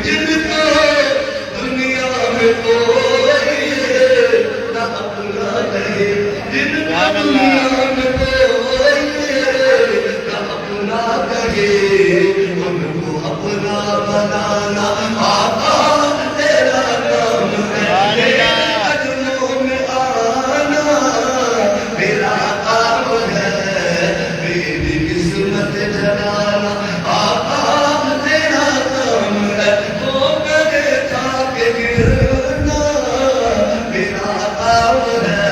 जिनको दुनिया में अपना कहे, जिनका दुनिया में कोई का अपना कहे, उनको अपना बनाना आका तेरा काम है। मेरे कदमों में आना मेरा काम है, मेरी किस्मत जगाना आका तेरा काम है। वो कहे था कि गिरना मेरा काम है,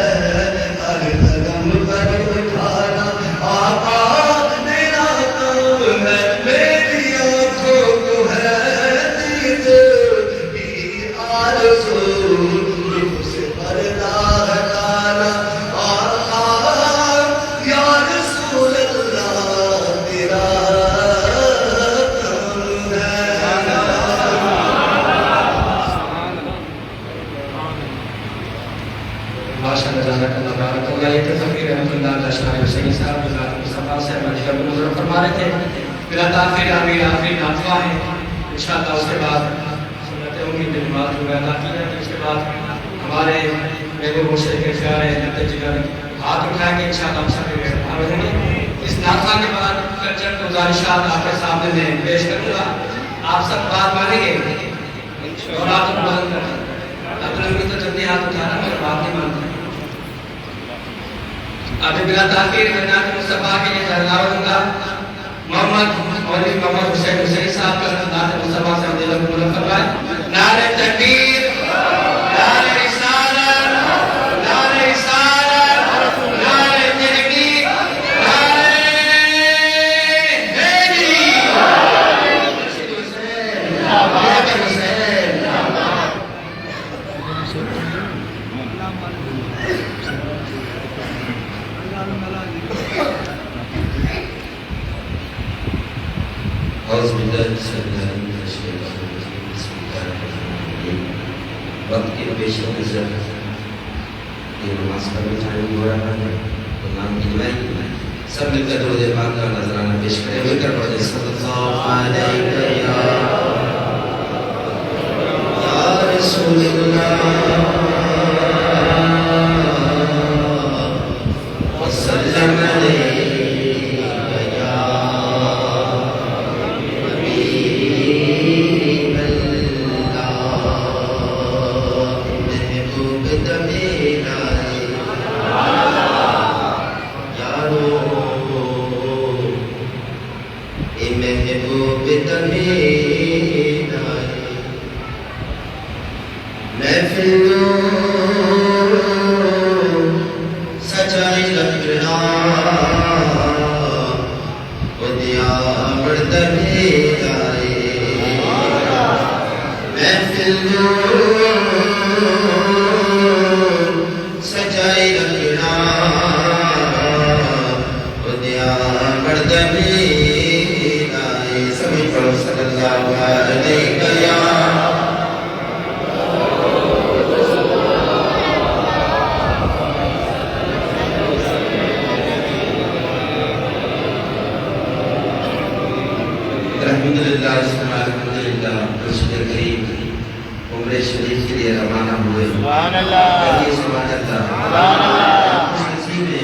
हर कदम पर उठाना आका तेरा काम है। मेरी आंखों को है दीद की आरज़ू, मुझसे पर्दा हटाना आका या रसूल अल्लाह तेरा काम है। माशाअल्लाह जज़ाकल्लाह बारकल्लाह। ये तफसीर रहमतुल्लाह अलैह शाह हुसैन साहब गुज़ार मुस्तफ़ा से हमारे जब मुज़र फरमा रहे थे। मेरा ताक़ीर आमीर आखिरी नातवा है इंशाअल्लाह। उसके बाद सुन्नत उम्मीद जमात को अदा की जाएगी। उसके बाद हमारे मेरे मुर्शिद के प्यारे नत जिगर हाथ उठाएंगे इंशाअल्लाह। हम सभी हाजिर रहेंगे। इस नातवा के बाद चंद गुज़ारिशात आपके सामने मैं पेश करूँगा। आप सब बात मानेंगे और आप बुलंद करें। अपने तो जल्दी हाथ उठाना, मेरी बात नहीं मानते। अभी बिला ताक़ीर जनाब मुस्तफ़ा के लिए दरगाह दूंगा। मोहम्मद मौलवी मोहम्मद हुसैन हुसैनी साहब का नात मुस्तफ़ा से दिल को बुलंद करवाए। नारे तकबीर, नारे रिसालत, नारे रिसालत, नारे तहक़ीक़, नारे हैदरी। मुर्शिद हुसैन जिंदाबाद, हुसैन जिंदाबाद। वक्त की पेशों की जरूरत ये नमाज का भी टाइम हो रहा है। तो नाम की मैं सब मिलकर दो दे बात का नजराना पेश करें। मिलकर पढ़े सल्लल्लाहु अलैहि या रसूलल्लाह वसल्लम अलैहि सच्चाई रखना उदिया बर्दने आए। महफिल सच्चाई रखना उदिया बर्दने आए। सभी पढ़ो सल्लल्लाहु अलैहि अल्हम्दुलिल्लाह। मुर्शिद करीम उम्रे शरीफ के लिए रवाना हुए। सुभान अल्लाह, सुभान अल्लाह। खुशनसीब है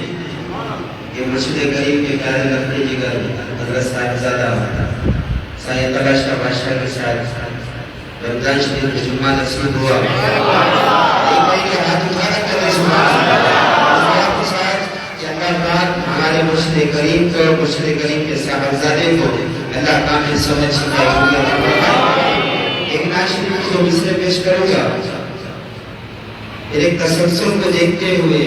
ये मुर्शिद करीम के प्यारे लफ्ज़ जिगर हज़रत साहिबजादा साहिब तलाश का बादशाह के साथ रमजान शरीफ में जुम्मा नसीब हुआ। एक भाई के हाथ उठाकर करें सुभान अल्लाह। हमारे मुर्शिद करीम को, मुर्शिद करीम के साहिबजादे को अल्लाह कामिल समझ सिखाएगा। एक नाशिद को मिसरे पेश करूंगा। एक तसल्सल को देखते हुए